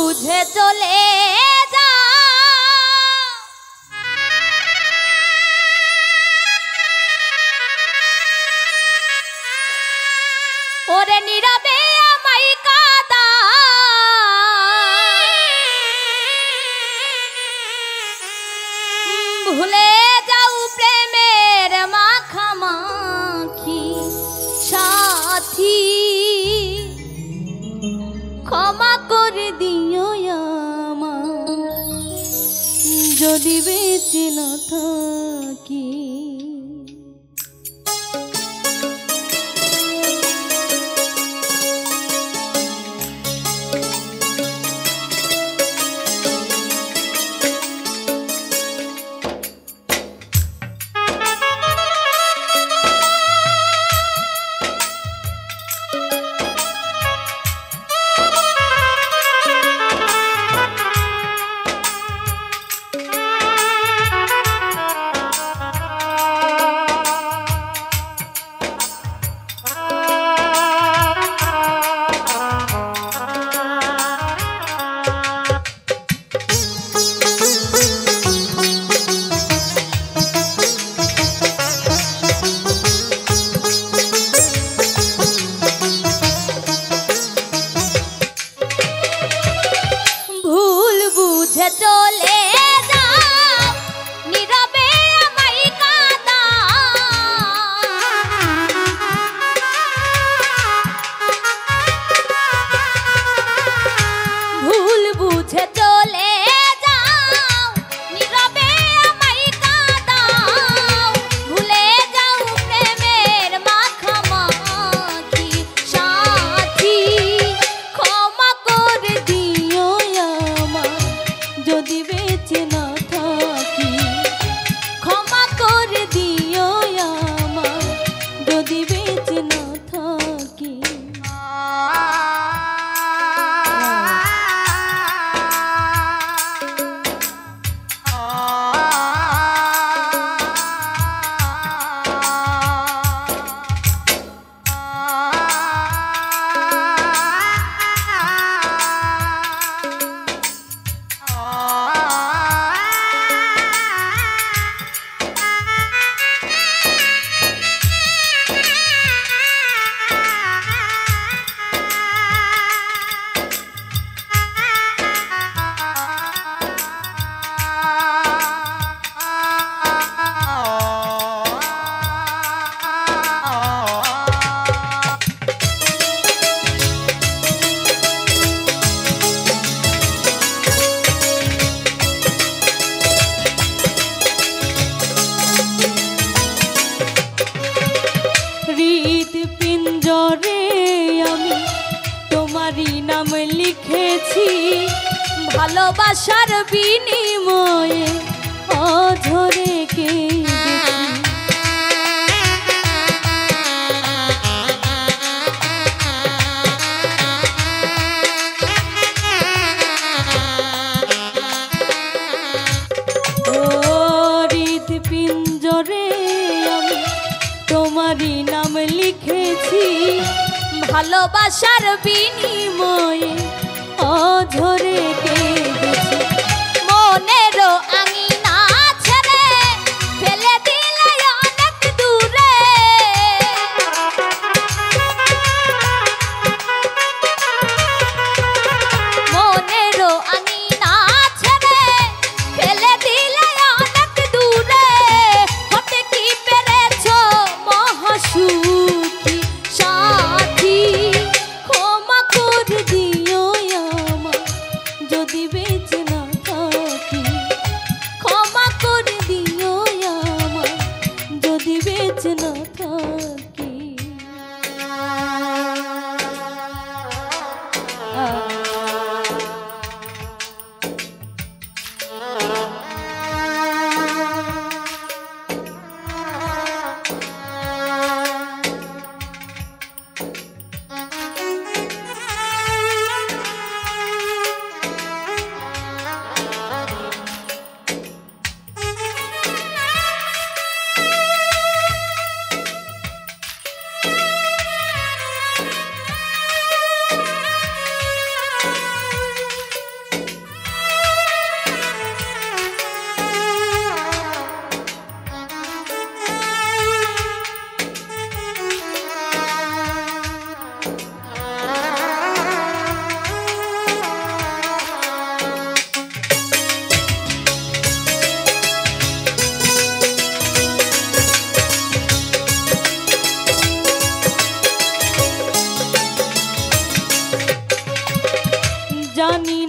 বুঝে চলে যা ওরে নীরবে আমায় কাঁদা ভুলে যাও প্রেমের মাখামাখি সাথী ক্ষমা করে দিও আমায় যদি বেঁচে না থাকি। চলে যাও নীরবে আমায় কাঁদা ভুল বুঝে চলে যাও নীরবে আমায় কাঁদা ভুলে যাও প্রেমের মাখামাখি সাথী ক্ষমা করে দিও যদি বেঁচে না থাকি। ক্ষমা করে দিও আমায় যদি বেঁচে না থাকি। পিঞ্জরে আমি তোমারই নাম লিখেছি ভালোবাসার বিনিময়ে অঝরে কেঁদেছি। ও হৃদ পিঞ্জরে আমি তোমারই নাম লিখেছি ভালোবাসার বিনিময়ে অঝরে কেঁদেছি। মনেরও আঙিনা ছেড়ে ফেলে দিলে অনেক দূরে মনেরও আঙিনা ছেড়ে ফেলে দিলে অনেক দূরে হতে কি পেরেছো মহাসুখী সাথী ক্ষমা করে দিও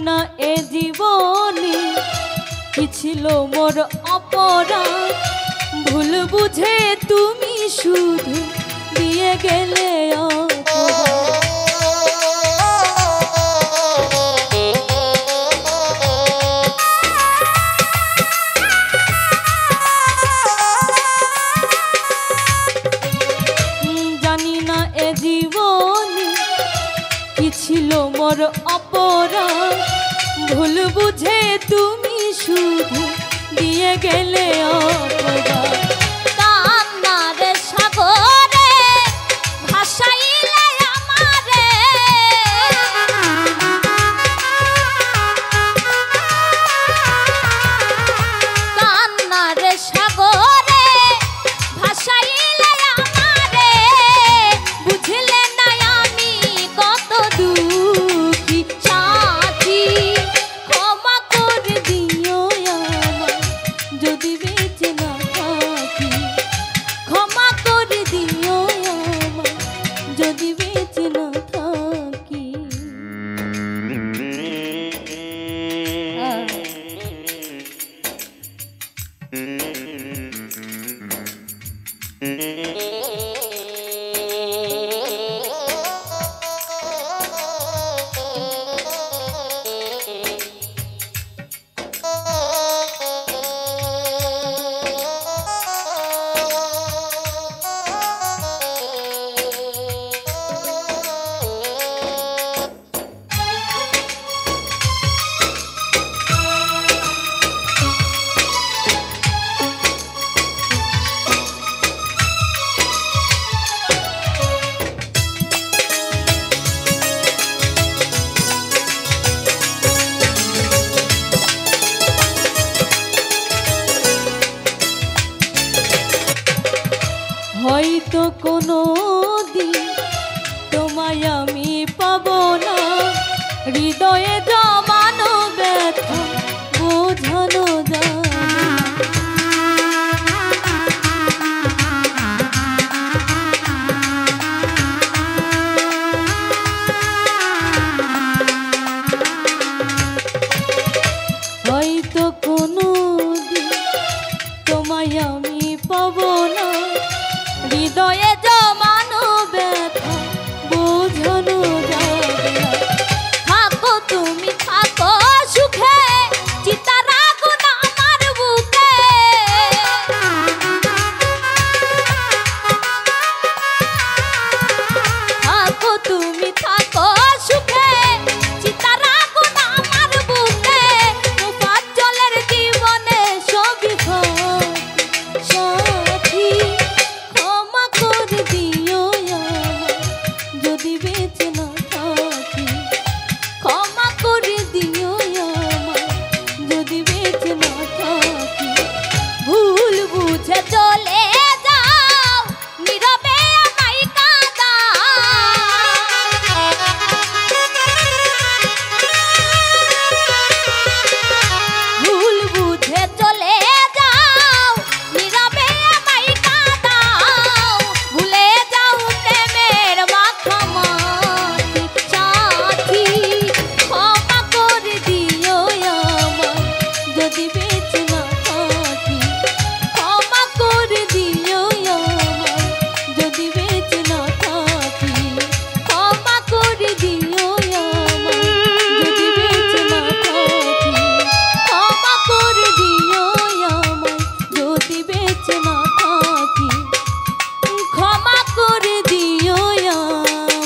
না এ জীবনে কি ছিল মোর অপরাধ, ভুল বুঝে তুমি শুধু দিয়ে গেলে অপরাধ। জানি না এ জীবনে কি ছিল মোর অপরাধ, ভুল বুঝে তুমি শুধু দিয়ে গেলে অপরাধ। কান্নার সাগরে ভাসাইলে আমারে, কান্নার সাগরে ভাসাইলে আমারে, বুঝলে না আমি কত দুঃখী সাথী। ক্ষমা করে দিও আমায় যদি বেঁচে না থাকি, ক্ষমা করে দিও আমায় যদি বেঁচে না থাকি। হয়তো কোনো দিন তোমায় আমি পাবো না, হৃদয়ে জমানো ব্যথা বোঝানো যায় না। হয়তো কোনো দিন তোমায় আমি পাবো না, হৃদয়ে জমানো ব্যথা বোঝানো যাবে না। থাকো তুমি থাকো সুখে, চিতার আগুন আমার বুকে। থাকো তুমি থাকো সুখে, চিতার আগুন আমার বুকে। মুফাজ্জলের জীবনে সবই সাথী। ক্ষমা করে দিও আমায় যদি বেঁচে না থাকি, ক্ষমা করে দিও আমায় যদি বেঁচে না থাকি। ভুল বুঝে চলে যাও নীরবে আমায় কাঁদাও, ভুল বুঝে চলে যাও নীরবে আমায় কাঁদাও। ভুলে যাও প্রেমের মাখামাখি সাথী। ক্ষমা করে দিও আমায় যদি বেঁচে না থাকি, ক্ষমা করে দিও আমায় যদি বেঁচে না থাকি। ক্ষমা করে দিও আমায় যদি বেঁচে না থাকি, ক্ষমা করে দিও আমায় যদি বেঁচে না থাকি। ক্ষমা করে দিও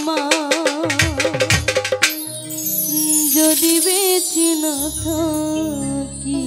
আমায় যদি বেঁচে না থাকি।